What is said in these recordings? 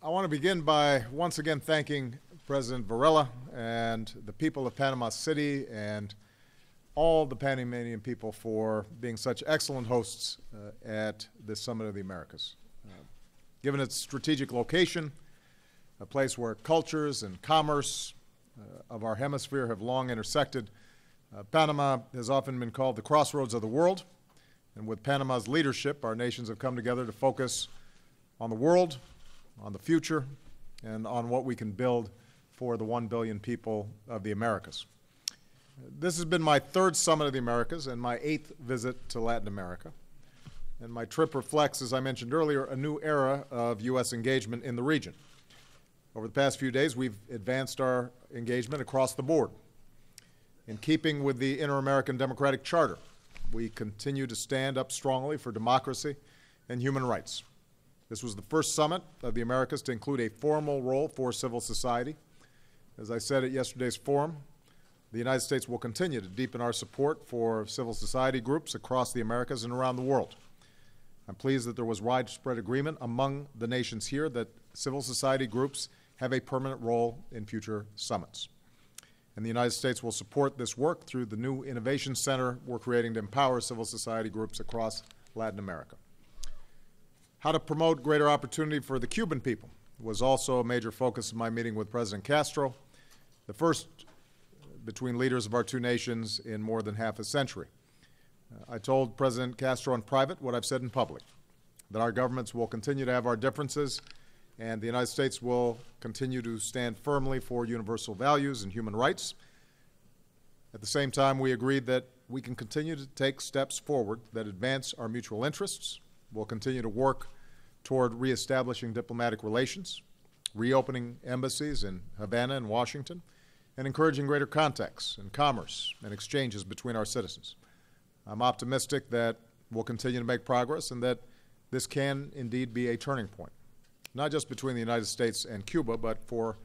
I want to begin by once again thanking President Varela and the people of Panama City and all the Panamanian people for being such excellent hosts at this Summit of the Americas. Given its strategic location, a place where cultures and commerce of our hemisphere have long intersected, Panama has often been called the crossroads of the world. And with Panama's leadership, our nations have come together to focus on the world, on the future, and on what we can build for the 1 billion people of the Americas. This has been my third Summit of the Americas and my 8th visit to Latin America. And my trip reflects, as I mentioned earlier, a new era of U.S. engagement in the region. Over the past few days, we've advanced our engagement across the board. In keeping with the Inter-American Democratic Charter, we continue to stand up strongly for democracy and human rights. This was the first summit of the Americas to include a formal role for civil society. As I said at yesterday's forum, the United States will continue to deepen our support for civil society groups across the Americas and around the world. I'm pleased that there was widespread agreement among the nations here that civil society groups have a permanent role in future summits. And the United States will support this work through the new Innovation Center we're creating to empower civil society groups across Latin America. How to promote greater opportunity for the Cuban people was also a major focus of my meeting with President Castro, the first between leaders of our two nations in more than half a century. I told President Castro in private what I've said in public, that our governments will continue to have our differences and the United States will continue to stand firmly for universal values and human rights. At the same time, we agreed that we can continue to take steps forward that advance our mutual interests. We'll continue to work toward reestablishing diplomatic relations, reopening embassies in Havana and Washington, and encouraging greater contacts and commerce and exchanges between our citizens. I'm optimistic that we'll continue to make progress and that this can indeed be a turning point, not just between the United States and Cuba, but for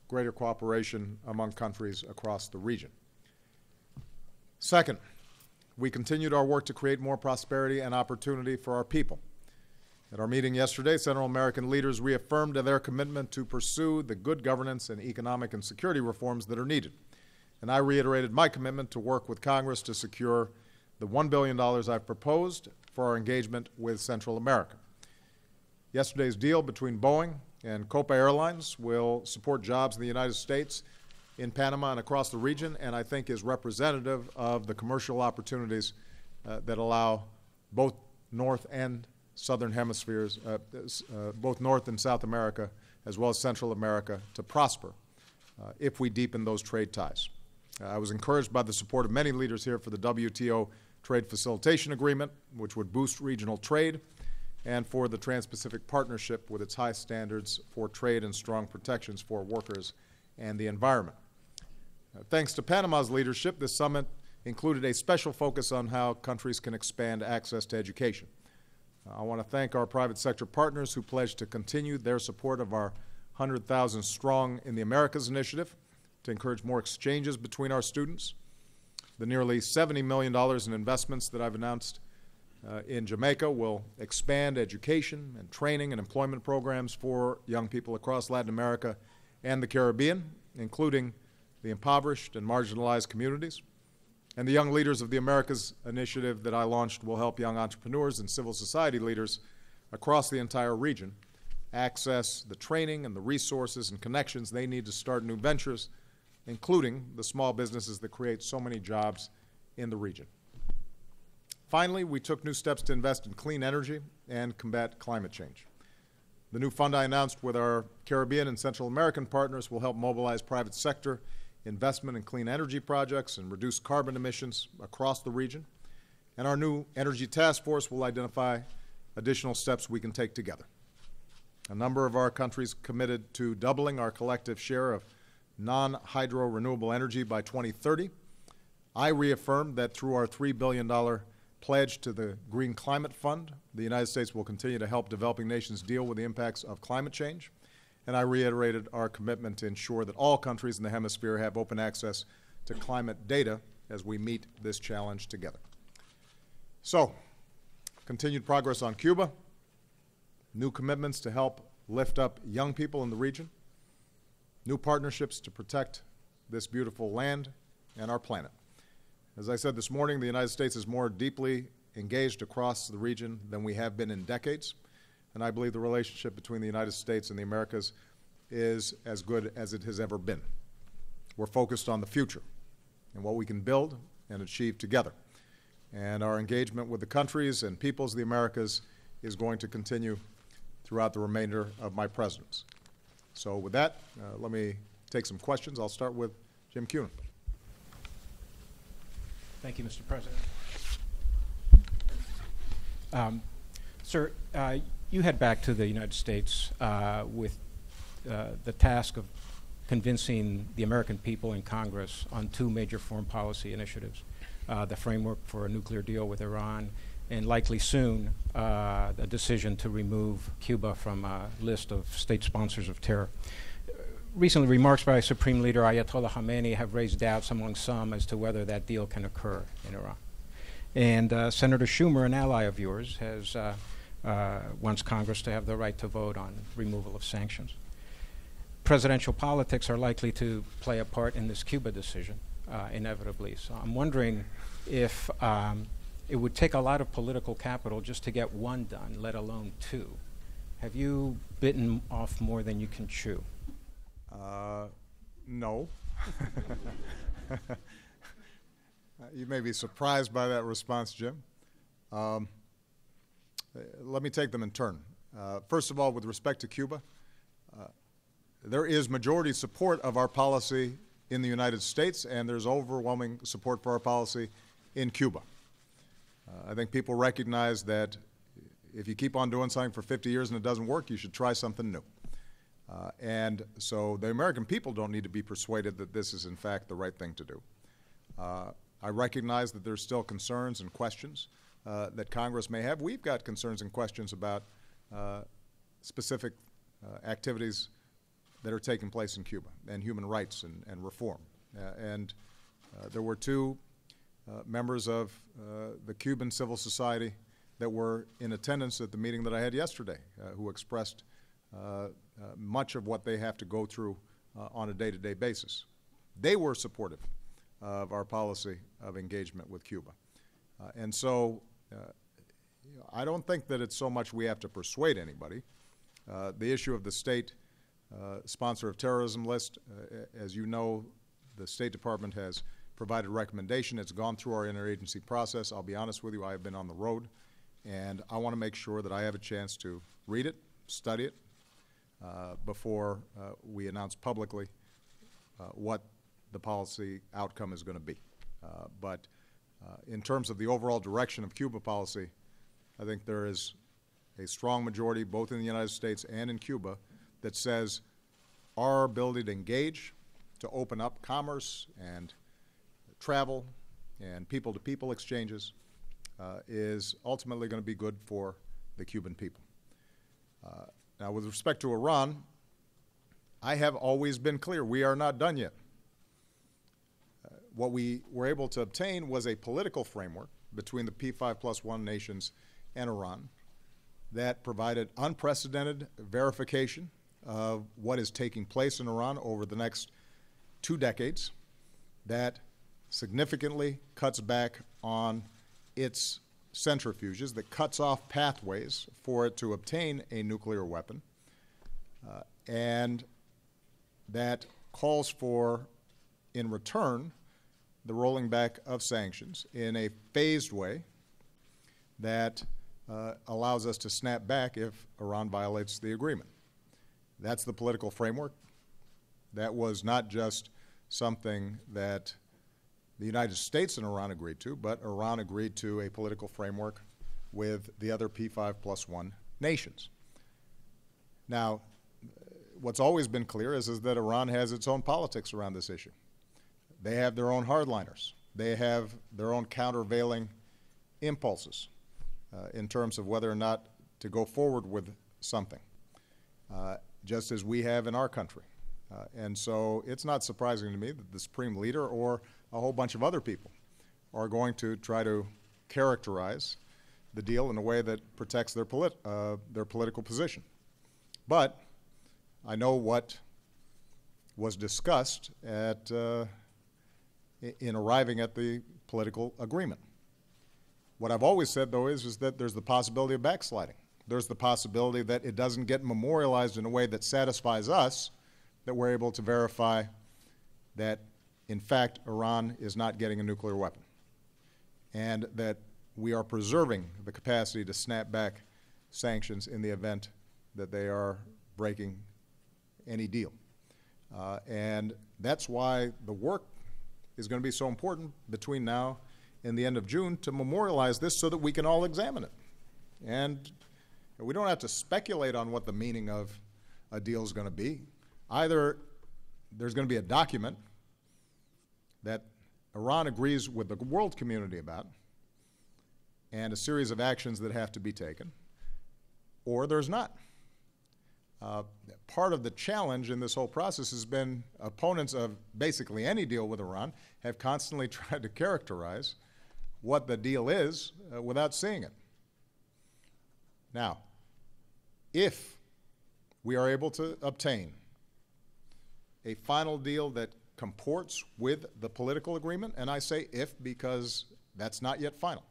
greater cooperation among countries across the region. Second, we continued our work to create more prosperity and opportunity for our people. At our meeting yesterday, Central American leaders reaffirmed their commitment to pursue the good governance and economic and security reforms that are needed. And I reiterated my commitment to work with Congress to secure the $1 billion I've proposed for our engagement with Central America. Yesterday's deal between Boeing and Copa Airlines will support jobs in the United States, in Panama, and across the region, and I think is representative of the commercial opportunities that allow both North and Southern hemispheres, both North and South America, as well as Central America, to prosper if we deepen those trade ties. I was encouraged by the support of many leaders here for the WTO Trade Facilitation Agreement, which would boost regional trade, and for the Trans-Pacific Partnership with its high standards for trade and strong protections for workers and the environment. Thanks to Panama's leadership, this summit included a special focus on how countries can expand access to education. I want to thank our private sector partners who pledged to continue their support of our 100,000 Strong in the Americas initiative to encourage more exchanges between our students, the nearly $70 million in investments that I've announced in Jamaica will expand education and training and employment programs for young people across Latin America and the Caribbean, including the impoverished and marginalized communities. And the Young Leaders of the Americas initiative that I launched will help young entrepreneurs and civil society leaders across the entire region access the training and the resources and connections they need to start new ventures, including the small businesses that create so many jobs in the region. Finally, we took new steps to invest in clean energy and combat climate change. The new fund I announced with our Caribbean and Central American partners will help mobilize private sector investment in clean energy projects and reduce carbon emissions across the region. And our new Energy Task Force will identify additional steps we can take together. A number of our countries committed to doubling our collective share of non-hydro renewable energy by 2030. I reaffirmed that through our $3 billion pledge to the Green Climate Fund, the United States will continue to help developing nations deal with the impacts of climate change. And I reiterated our commitment to ensure that all countries in the hemisphere have open access to climate data as we meet this challenge together. So, continued progress on Cuba, new commitments to help lift up young people in the region, new partnerships to protect this beautiful land and our planet. As I said this morning, the United States is more deeply engaged across the region than we have been in decades, and I believe the relationship between the United States and the Americas is as good as it has ever been. We're focused on the future and what we can build and achieve together. And our engagement with the countries and peoples of the Americas is going to continue throughout the remainder of my presidency. So with that, let me take some questions. I'll start with Jim Kuhn. Thank you, Mr. President. Sir, you head back to the United States with the task of convincing the American people in Congress on two major foreign policy initiatives, the framework for a nuclear deal with Iran, and likely soon a decision to remove Cuba from a list of state sponsors of terror. Recently, remarks by Supreme Leader Ayatollah Khamenei have raised doubts among some as to whether that deal can occur in Iran. And Senator Schumer, an ally of yours, has wants Congress to have the right to vote on removal of sanctions. Presidential politics are likely to play a part in this Cuba decision, inevitably. So I'm wondering if it would take a lot of political capital just to get one done, let alone two. Have you bitten off more than you can chew? No. You may be surprised by that response, Jim. Let me take them in turn. First of all, with respect to Cuba, there is majority support of our policy in the United States, and there's overwhelming support for our policy in Cuba. I think people recognize that if you keep on doing something for 50 years and it doesn't work, you should try something new. And so the American people don't need to be persuaded that this is, in fact, the right thing to do. I recognize that there's still concerns and questions that Congress may have. We've got concerns and questions about specific activities that are taking place in Cuba and human rights and reform. There were two members of the Cuban civil society that were in attendance at the meeting that I had yesterday who expressed much of what they have to go through on a day-to-day basis. They were supportive of our policy of engagement with Cuba. And so I don't think that it's so much we have to persuade anybody. The issue of the state sponsor of terrorism list, as you know, the State Department has provided a recommendation. It's gone through our interagency process. I'll be honest with you, I have been on the road, and I want to make sure that I have a chance to read it, study it, before we announce publicly what the policy outcome is going to be. But in terms of the overall direction of Cuba policy, I think there is a strong majority, both in the United States and in Cuba, that says our ability to engage, to open up commerce and travel and people-to-people exchanges is ultimately going to be good for the Cuban people. Now, with respect to Iran, I have always been clear, we are not done yet. What we were able to obtain was a political framework between the P5+1 nations and Iran that provided unprecedented verification of what is taking place in Iran over the next 2 decades, that significantly cuts back on its centrifuges, that cuts off pathways for it to obtain a nuclear weapon, and that calls for, in return, the rolling back of sanctions in a phased way that allows us to snap back if Iran violates the agreement. That's the political framework. That was not just something that the United States and Iran agreed to, but Iran agreed to a political framework with the other P5+1 nations. Now, what's always been clear is that Iran has its own politics around this issue. They have their own hardliners. They have their own countervailing impulses in terms of whether or not to go forward with something, just as we have in our country. And so it's not surprising to me that the Supreme Leader or a whole bunch of other people are going to try to characterize the deal in a way that protects their political position. But I know what was discussed in arriving at the political agreement. What I've always said, though, is that there's the possibility of backsliding. There's the possibility that it doesn't get memorialized in a way that satisfies us, that we're able to verify that, in fact, Iran is not getting a nuclear weapon, and that we are preserving the capacity to snap back sanctions in the event that they are breaking any deal. And that's why the work is going to be so important between now and the end of June to memorialize this so that we can all examine it. And we don't have to speculate on what the meaning of a deal is going to be. Either there's going to be a document that Iran agrees with the world community about and a series of actions that have to be taken, or there's not. Part of the challenge in this whole process has been opponents of basically any deal with Iran have constantly tried to characterize what the deal is without seeing it. Now, if we are able to obtain a final deal that comports with the political agreement, and I say if because that's not yet final,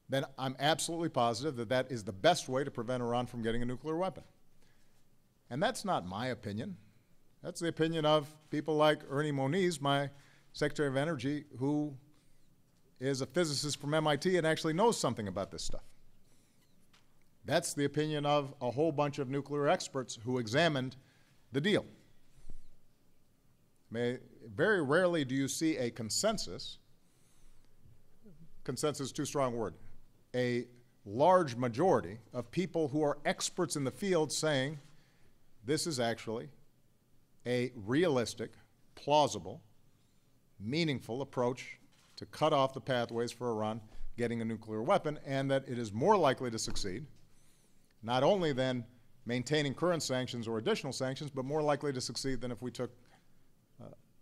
then I'm absolutely positive that that is the best way to prevent Iran from getting a nuclear weapon. And that's not my opinion. That's the opinion of people like Ernie Moniz, my Secretary of Energy, who is a physicist from MIT and actually knows something about this stuff. That's the opinion of a whole bunch of nuclear experts who examined the deal. Very rarely do you see a consensus is too strong a word, a large majority of people who are experts in the field saying this is actually a realistic, plausible, meaningful approach to cut off the pathways for Iran getting a nuclear weapon, and that it is more likely to succeed, not only than maintaining current sanctions or additional sanctions, but more likely to succeed than if we took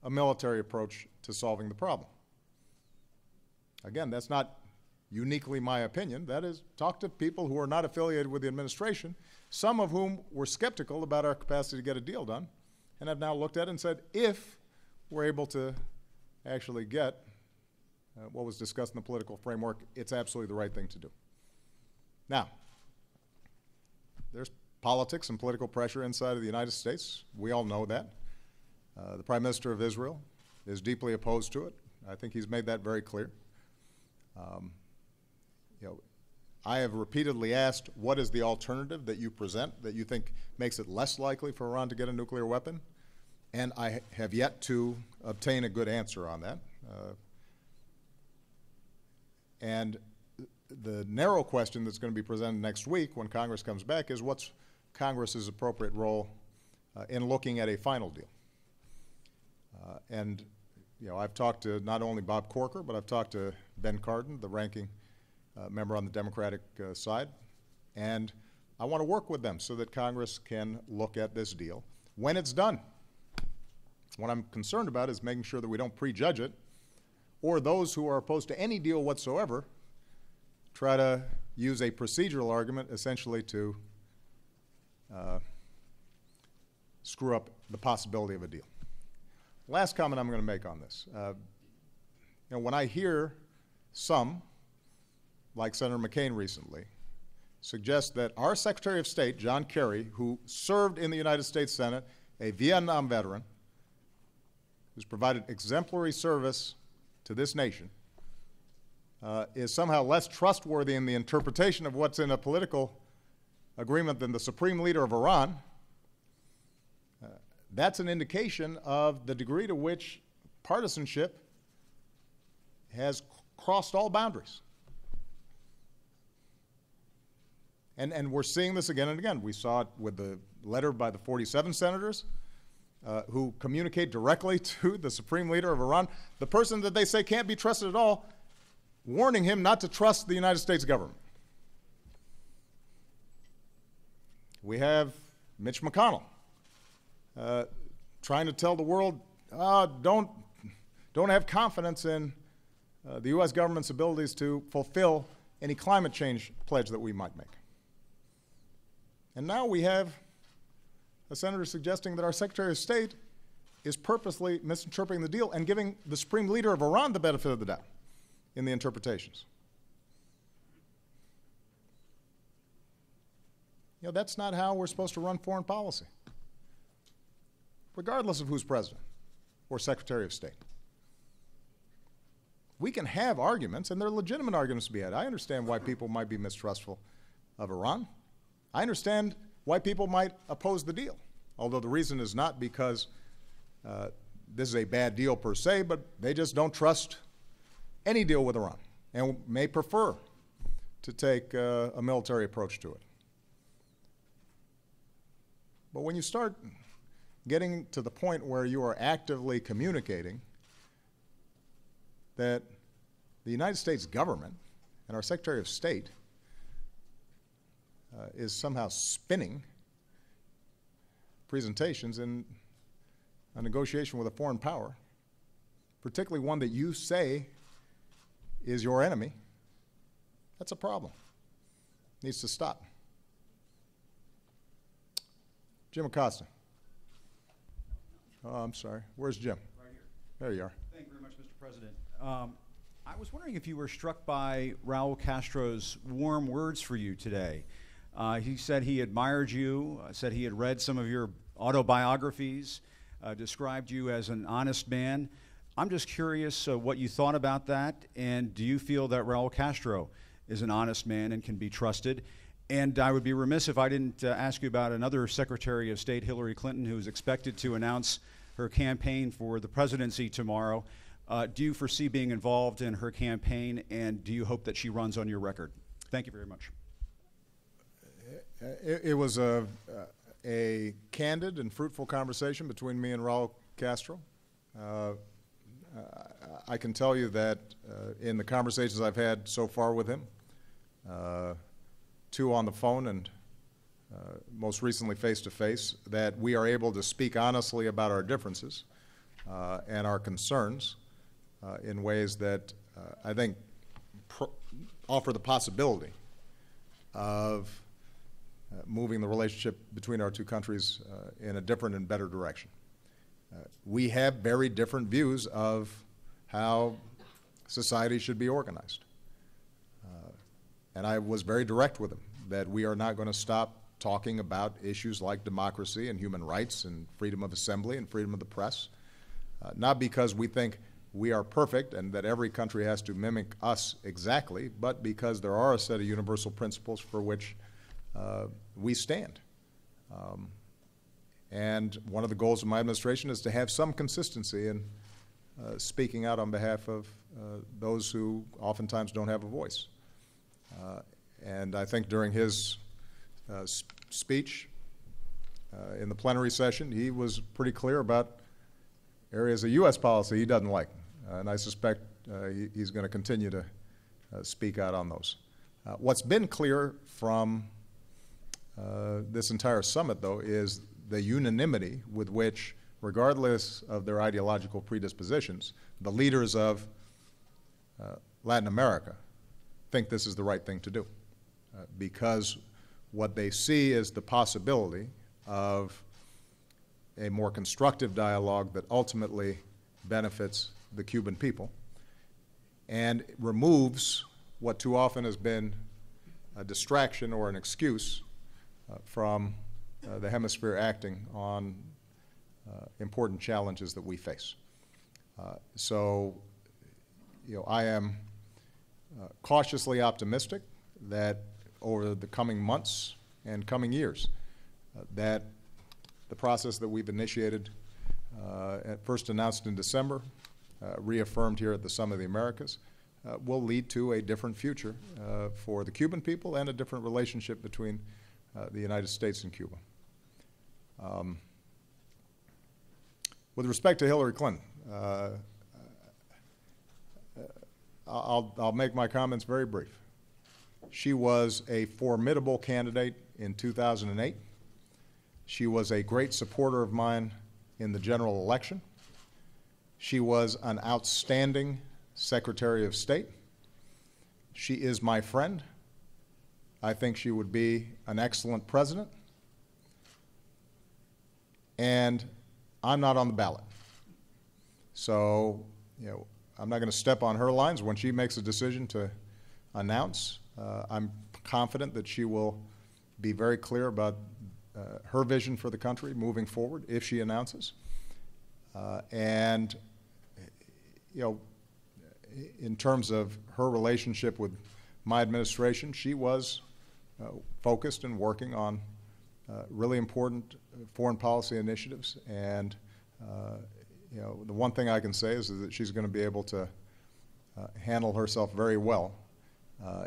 a military approach to solving the problem. Again, that's not uniquely my opinion. That is, talk to people who are not affiliated with the administration, some of whom were skeptical about our capacity to get a deal done, and have now looked at it and said, if we're able to actually get what was discussed in the political framework, it's absolutely the right thing to do. Now, there's politics and political pressure inside of the United States. We all know that. The Prime Minister of Israel is deeply opposed to it. I think he's made that very clear. I have repeatedly asked, what is the alternative that you present that you think makes it less likely for Iran to get a nuclear weapon? And I have yet to obtain a good answer on that. And the narrow question that's going to be presented next week when Congress comes back is what's Congress's appropriate role in looking at a final deal? And I've talked to not only Bob Corker, but I've talked to Ben Cardin, the ranking member on the Democratic side, and I want to work with them so that Congress can look at this deal when it's done. What I'm concerned about is making sure that we don't prejudge it, or those who are opposed to any deal whatsoever try to use a procedural argument essentially to screw up the possibility of a deal. Last comment I'm going to make on this. When I hear some, like Senator McCain recently, suggest that our Secretary of State, John Kerry, who served in the United States Senate, a Vietnam veteran, who's provided exemplary service to this nation, is somehow less trustworthy in the interpretation of what's in a political agreement than the supreme leader of Iran, that's an indication of the degree to which partisanship has crossed all boundaries. And we're seeing this again and again. We saw it with the letter by the 47 senators who communicate directly to the supreme leader of Iran, the person that they say can't be trusted at all, warning him not to trust the United States government. We have Mitch McConnell trying to tell the world, don't have confidence in the U.S. government's abilities to fulfill any climate change pledge that we might make. And now we have a senator suggesting that our Secretary of State is purposely misinterpreting the deal and giving the supreme leader of Iran the benefit of the doubt in the interpretations. You know, that's not how we're supposed to run foreign policy, regardless of who's president or Secretary of State. We can have arguments, and they're legitimate arguments to be had. I understand why people might be mistrustful of Iran. I understand why people might oppose the deal, although the reason is not because this is a bad deal per se, but they just don't trust any deal with Iran and may prefer to take a military approach to it. But when you start getting to the point where you are actively communicating that the United States government and our Secretary of State is somehow spinning presentations in a negotiation with a foreign power, particularly one that you say is your enemy, that's a problem. It needs to stop. Jim Acosta. Oh, I'm sorry. Where's Jim? Right here. There you are. Thank you very much, Mr. President. I was wondering if you were struck by Raul Castro's warm words for you today. He said he admired you, said he had read some of your autobiographies, described you as an honest man. I'm just curious what you thought about that, and do you feel that Raul Castro is an honest man and can be trusted? And I would be remiss if I didn't ask you about another Secretary of State, Hillary Clinton, who is expected to announce her campaign for the presidency tomorrow. Do you foresee being involved in her campaign, and do you hope that she runs on your record? Thank you very much. It was a candid and fruitful conversation between me and Raul Castro. I can tell you that in the conversations I've had so far with him, two on the phone and most recently face-to-face, that we are able to speak honestly about our differences and our concerns in ways that I think offer the possibility of moving the relationship between our two countries in a different and better direction. We have very different views of how society should be organized. And I was very direct with him that we are not going to stop talking about issues like democracy and human rights and freedom of assembly and freedom of the press, not because we think we are perfect and that every country has to mimic us exactly, but because there are a set of universal principles for which we stand. And one of the goals of my administration is to have some consistency in speaking out on behalf of those who oftentimes don't have a voice. And I think during his speech in the plenary session, he was pretty clear about areas of U.S. policy he doesn't like. And I suspect he's going to continue to speak out on those. What's been clear from this entire summit, though, is the unanimity with which, regardless of their ideological predispositions, the leaders of Latin America think this is the right thing to do, because what they see is the possibility of a more constructive dialogue that ultimately benefits the Cuban people and removes what too often has been a distraction or an excuse from the hemisphere acting on important challenges that we face. So, you know, I am cautiously optimistic that over the coming months and coming years, that the process that we've initiated, at first announced in December, reaffirmed here at the Summit of the Americas, will lead to a different future for the Cuban people and a different relationship between the United States and Cuba. With respect to Hillary Clinton, I'll make my comments very brief. She was a formidable candidate in 2008. She was a great supporter of mine in the general election. She was an outstanding Secretary of State. She is my friend. I think she would be an excellent president. and I'm not on the ballot. So, I'm not going to step on her lines. When she makes a decision to announce, I'm confident that she will be very clear about her vision for the country moving forward if she announces. And, in terms of her relationship with my administration, she was focused and working on really important foreign policy initiatives. And, the one thing I can say is that she's going to be able to handle herself very well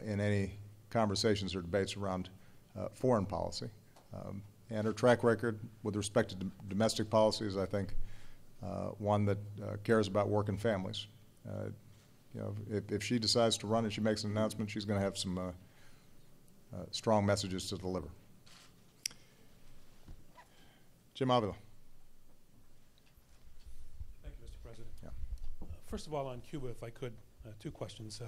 in any conversations or debates around foreign policy. And her track record with respect to domestic policy is, I think, one that cares about working families. If she decides to run and she makes an announcement, she's going to have some strong messages to deliver. Jim Avila. Thank you, Mr. President. Yeah. First of all, on Cuba, if I could, two questions.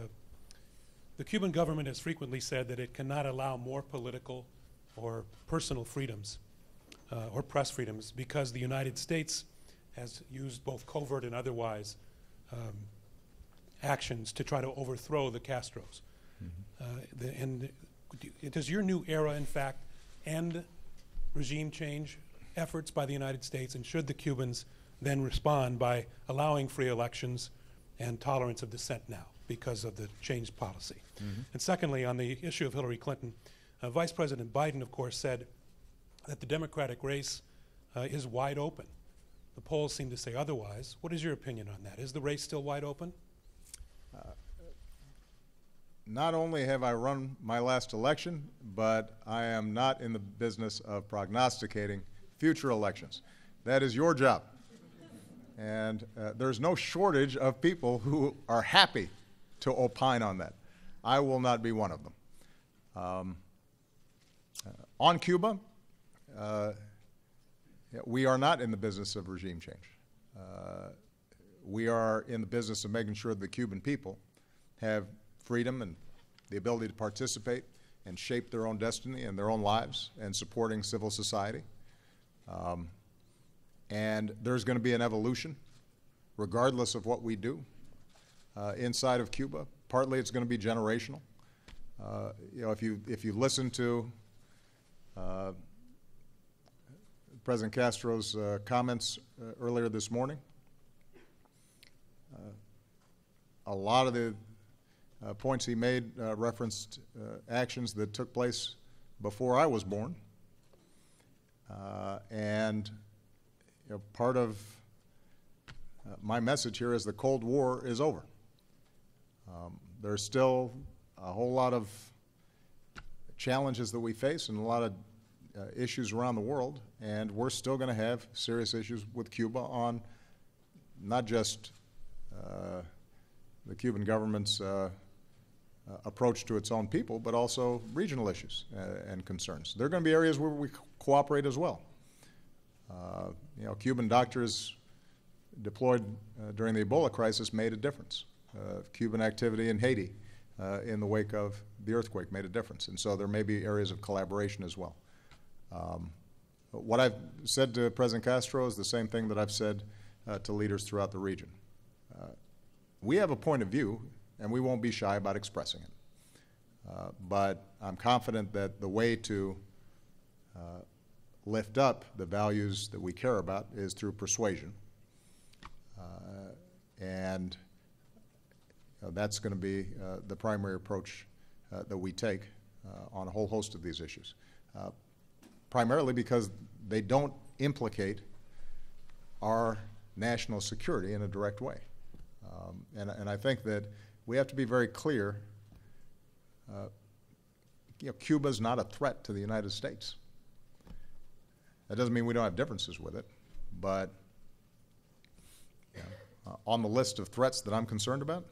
The Cuban government has frequently said that it cannot allow more political or personal freedoms or press freedoms because the United States has used both covert and otherwise actions to try to overthrow the Castros. And does your new era, in fact, end regime change efforts by the United States, and should the Cubans then respond by allowing free elections and tolerance of dissent now because of the changed policy? And secondly, on the issue of Hillary Clinton, Vice President Biden, of course, said that the Democratic race is wide open. The polls seem to say otherwise. What is your opinion on that? Is the race still wide open? Not only have I run my last election, but I am not in the business of prognosticating future elections. That is your job. And there's no shortage of people who are happy to opine on that. I will not be one of them. On Cuba, we are not in the business of regime change. We are in the business of making sure the Cuban people have freedom and the ability to participate and shape their own destiny and their own lives, and supporting civil society. And there's going to be an evolution, regardless of what we do inside of Cuba. Partly it's going to be generational. If you listen to President Castro's comments earlier this morning, a lot of the points he made referenced actions that took place before I was born. And part of my message here is the Cold War is over. There's still a whole lot of challenges that we face and a lot of issues around the world, and we're still going to have serious issues with Cuba on not just the Cuban government's approach to its own people, but also regional issues and concerns. There are going to be areas where we cooperate as well. Cuban doctors deployed during the Ebola crisis made a difference. Cuban activity in Haiti in the wake of the earthquake made a difference. And so there may be areas of collaboration as well. What I've said to President Castro is the same thing that I've said to leaders throughout the region. We have a point of view, and we won't be shy about expressing it. But I'm confident that the way to lift up the values that we care about is through persuasion. And that's going to be the primary approach that we take on a whole host of these issues. Primarily because they don't implicate our national security in a direct way. And I think that we have to be very clear. Cuba's not a threat to the United States. That doesn't mean we don't have differences with it, but on the list of threats that I'm concerned about,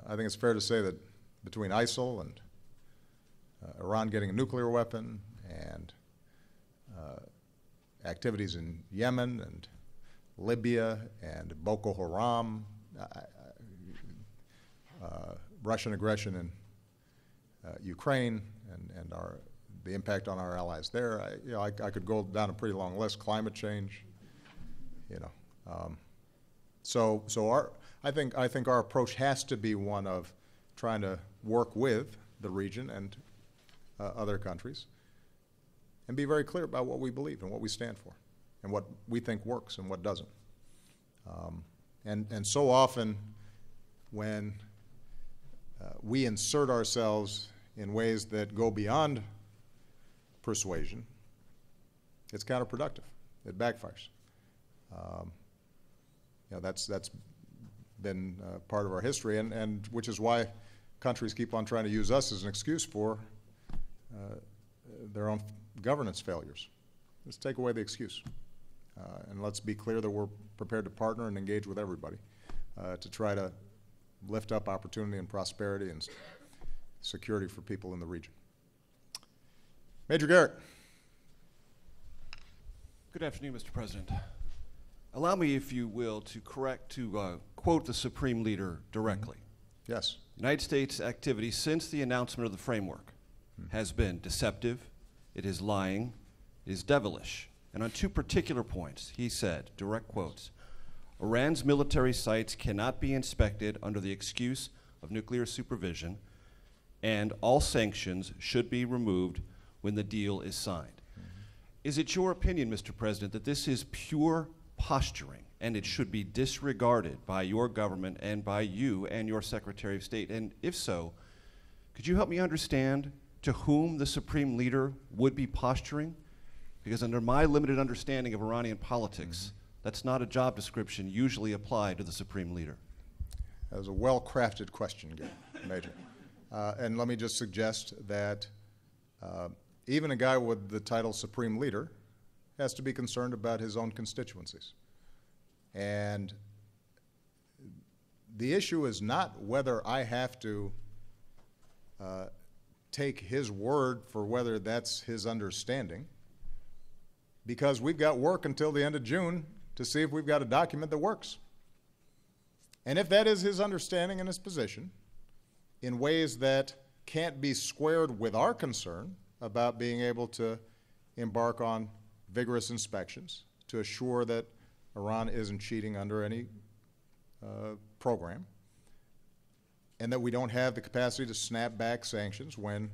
I think it's fair to say that between ISIL and Iran getting a nuclear weapon and activities in Yemen and Libya and Boko Haram, Russian aggression in Ukraine, and the impact on our allies there. I could go down a pretty long list. Climate change, I think our approach has to be one of trying to work with the region and other countries and be very clear about what we believe and what we stand for and what we think works and what doesn't. And so often when we insert ourselves in ways that go beyond persuasion, it's counterproductive. It backfires. That's been part of our history, and which is why countries keep on trying to use us as an excuse for their own governance failures. Let's take away the excuse, and let's be clear that we're prepared to partner and engage with everybody to try to lift up opportunity and prosperity and security for people in the region. Major Garrett. Good afternoon, Mr. President. Allow me, if you will, to quote the Supreme Leader directly. Yes. United States activity since the announcement of the framework has been deceptive, it is lying, it is devilish. And on two particular points, he said, direct quotes, Iran's military sites cannot be inspected under the excuse of nuclear supervision, and all sanctions should be removed when the deal is signed. Is it your opinion, Mr. President, that this is pure posturing and it should be disregarded by your government and by you and your Secretary of State? And if so, could you help me understand to whom the Supreme Leader would be posturing? Because under my limited understanding of Iranian politics, that's not a job description usually applied to the Supreme Leader. That was a well-crafted question, Major. And let me just suggest that even a guy with the title Supreme Leader has to be concerned about his own constituencies. And the issue is not whether I have to take his word for whether that's his understanding, because we've got work until the end of June to see if we've got a document that works. And if that is his understanding and his position in ways that can't be squared with our concern about being able to embark on vigorous inspections to assure that Iran isn't cheating under any program, and that we don't have the capacity to snap back sanctions when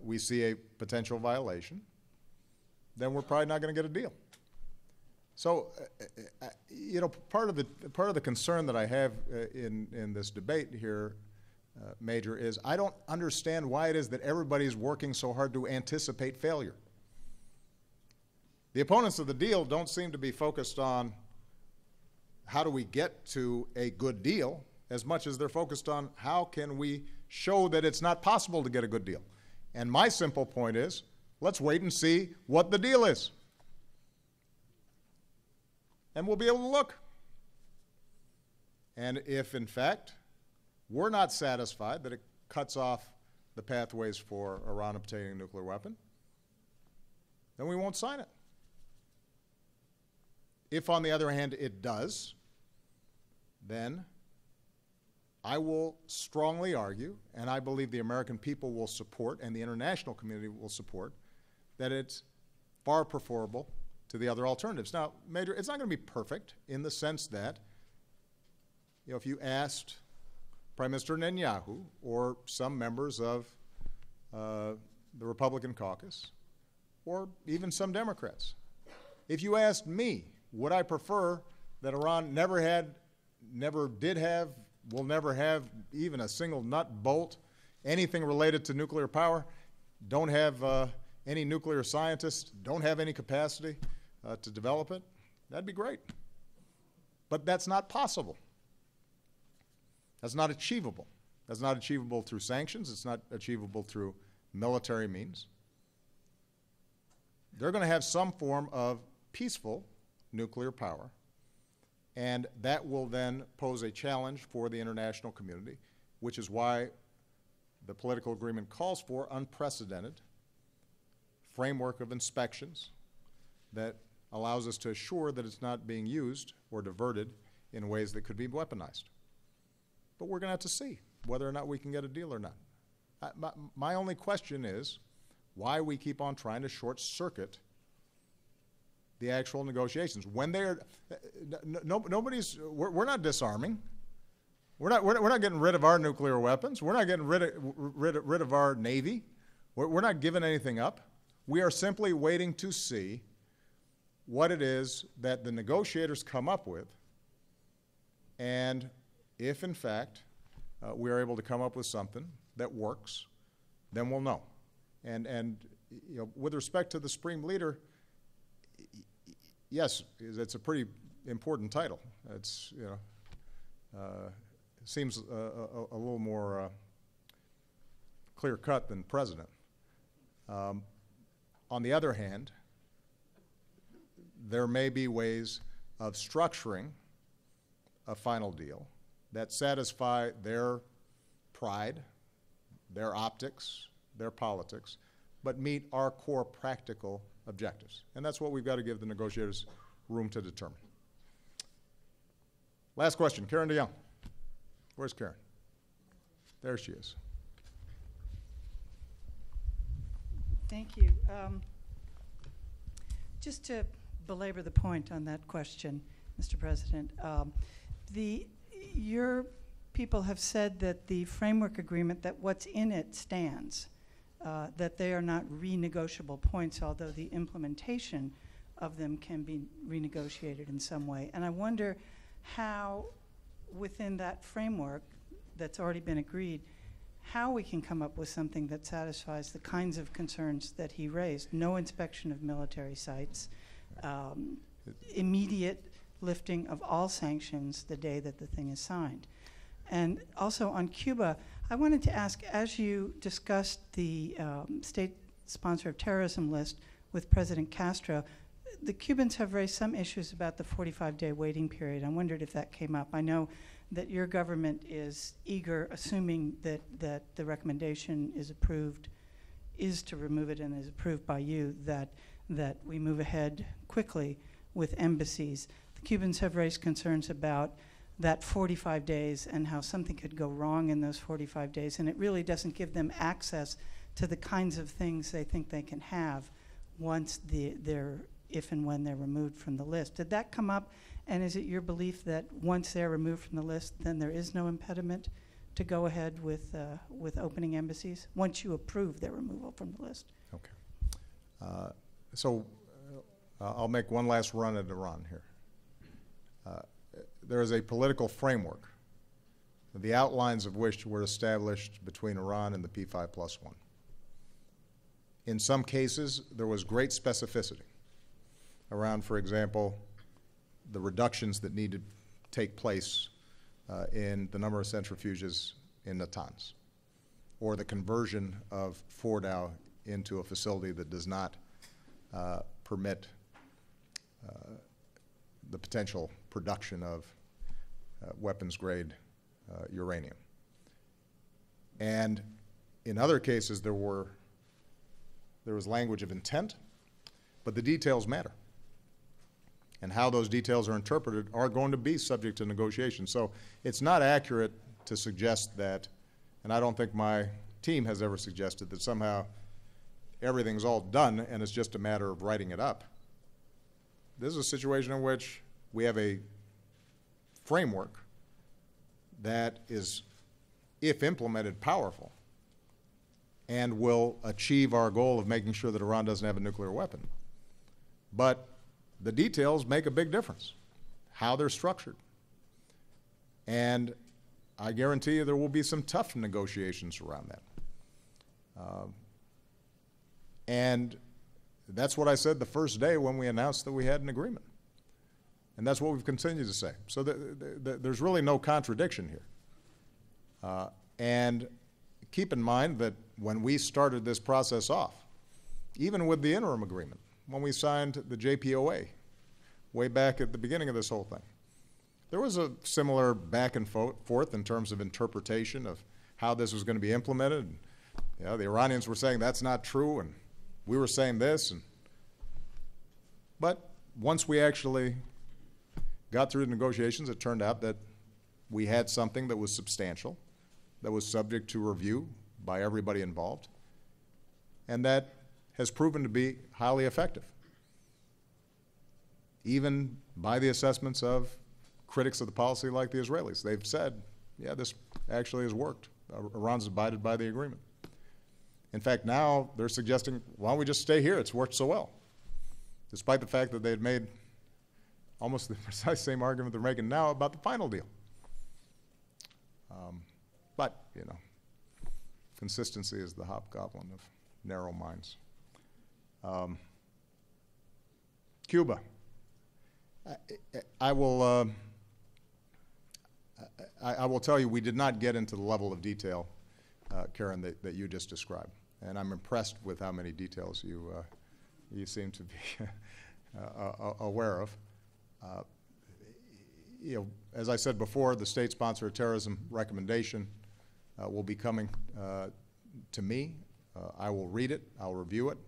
we see a potential violation, then we're probably not going to get a deal. So, part of the concern that I have in this debate here, Major, is I don't understand why it is that everybody's working so hard to anticipate failure. The opponents of the deal don't seem to be focused on how do we get to a good deal as much as they're focused on how can we show that it's not possible to get a good deal. And my simple point is, let's wait and see what the deal is. And we'll be able to look. And if, in fact, we're not satisfied that it cuts off the pathways for Iran obtaining a nuclear weapon, then we won't sign it. If, on the other hand, it does, then I will strongly argue, and I believe the American people will support and the international community will support, that it's far preferable to the other alternatives. Now, Major, it's not going to be perfect in the sense that, if you asked Prime Minister Netanyahu or some members of the Republican caucus, or even some Democrats, if you asked me, would I prefer that Iran never did have, will never have even a single nut, bolt, anything related to nuclear power, don't have any nuclear scientists, don't have any capacity to develop it, that'd be great. But that's not possible. That's not achievable. That's not achievable through sanctions. It's not achievable through military means. They're going to have some form of peaceful nuclear power, and that will then pose a challenge for the international community, which is why the political agreement calls for unprecedented framework of inspections that allows us to assure that it's not being used or diverted in ways that could be weaponized. But we're going to have to see whether or not we can get a deal or not. My only question is, why we keep on trying to short-circuit the actual negotiations. When they're, we're not disarming. We're not getting rid of our nuclear weapons. We're not getting rid of our Navy. We're not giving anything up. We are simply waiting to see what it is that the negotiators come up with, and if, in fact, we are able to come up with something that works, then we'll know. And you know, with respect to the Supreme Leader, yes, it's a pretty important title. It's, you know, seems a little more clear-cut than president. On the other hand, there may be ways of structuring a final deal that satisfy their pride, their optics, their politics, but meet our core practical objectives. And that's what we've got to give the negotiators room to determine. Last question, Karen DeYoung. Where's Karen? There she is. Thank you. Just to belabor the point on that question, Mr. President, your people have said that the framework agreement, that what's in it stands, that they are not renegotiable points, although the implementation of them can be renegotiated in some way. And I wonder how, within that framework that's already been agreed, how we can come up with something that satisfies the kinds of concerns that he raised. No inspection of military sites, immediate lifting of all sanctions the day that the thing is signed. And also on Cuba, I wanted to ask, as you discussed the state sponsor of terrorism list with President Castro, the Cubans have raised some issues about the 45-day waiting period. I wondered if that came up. I know that your government is eager, assuming that the recommendation is approved, is to remove it and is approved by you, that we move ahead quickly with embassies. The Cubans have raised concerns about that 45 days and how something could go wrong in those 45 days, and it really doesn't give them access to the kinds of things they think they can have once if and when they're removed from the list. Did that come up? And is it your belief that once they're removed from the list, then there is no impediment to go ahead with opening embassies, once you approve their removal from the list? Okay. I'll make one last run at Iran here. There is a political framework, the outlines of which were established between Iran and the P5+1. In some cases, there was great specificity around, for example, the reductions that need to take place in the number of centrifuges in Natanz, or the conversion of Fordow into a facility that does not permit the potential production of weapons-grade uranium. And in other cases, there was language of intent, but the details matter. And how those details are interpreted are going to be subject to negotiation. So it's not accurate to suggest that, and I don't think my team has ever suggested that somehow everything's all done and it's just a matter of writing it up. This is a situation in which we have a framework that is, if implemented, powerful and will achieve our goal of making sure that Iran doesn't have a nuclear weapon. But the details make a big difference, how they're structured. And I guarantee you there will be some tough negotiations around that. And that's what I said the first day when we announced that we had an agreement. And that's what we've continued to say. So there's really no contradiction here. And keep in mind that when we started this process off, even with the interim agreement, when we signed the JPOA way back at the beginning of this whole thing, there was a similar back and forth in terms of interpretation of how this was going to be implemented. And, you know, the Iranians were saying that's not true, and we were saying this. But once we actually got through the negotiations, it turned out that we had something that was substantial, that was subject to review by everybody involved, and that has proven to be highly effective, even by the assessments of critics of the policy like the Israelis. They've said, yeah, this actually has worked. Iran's abided by the agreement. In fact, now they're suggesting, why don't we just stay here? It's worked so well, despite the fact that they had made almost the precise same argument they're making now about the final deal. But, you know, consistency is the hobgoblin of narrow minds. Cuba. I will tell you, we did not get into the level of detail, Karen, that you just described. And I'm impressed with how many details you seem to be aware of. You know, as I said before, the state sponsor of terrorism recommendation will be coming to me. I will read it. I'll review it.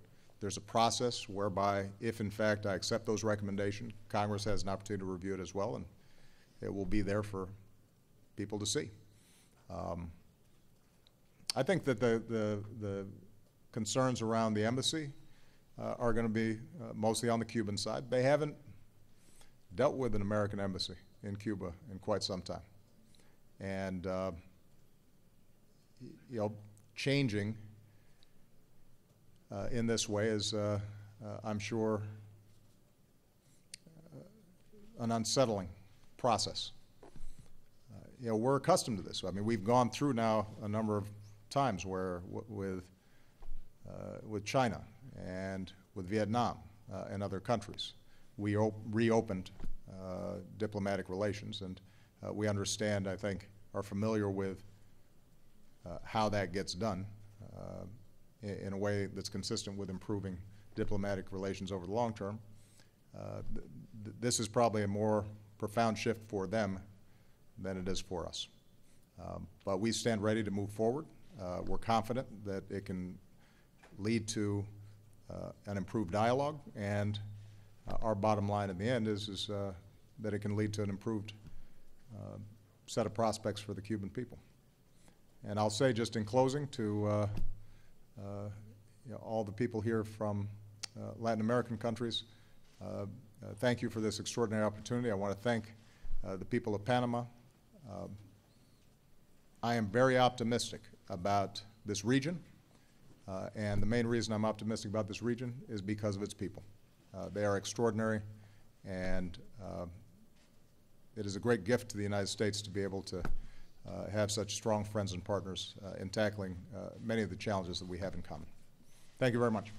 There's a process whereby, if in fact I accept those recommendations, Congress has an opportunity to review it as well, and it will be there for people to see. I think that the concerns around the embassy are going to be mostly on the Cuban side. They haven't dealt with an American embassy in Cuba in quite some time. And, you know, changing in this way is, I'm sure, an unsettling process. You know, we're accustomed to this. I mean, we've gone through now a number of times where with China and with Vietnam and other countries, we reopened diplomatic relations, and we understand, I think, are familiar with how that gets done in a way that's consistent with improving diplomatic relations over the long term. This is probably a more profound shift for them than it is for us. But we stand ready to move forward. We're confident that it can lead to an improved dialogue, and our bottom line in the end is that it can lead to an improved set of prospects for the Cuban people. And I'll say just in closing to you know, all the people here from Latin American countries, thank you for this extraordinary opportunity. I want to thank the people of Panama. I am very optimistic about this region, and the main reason I'm optimistic about this region is because of its people. They are extraordinary, and it is a great gift to the United States to be able to have such strong friends and partners in tackling many of the challenges that we have in common. Thank you very much.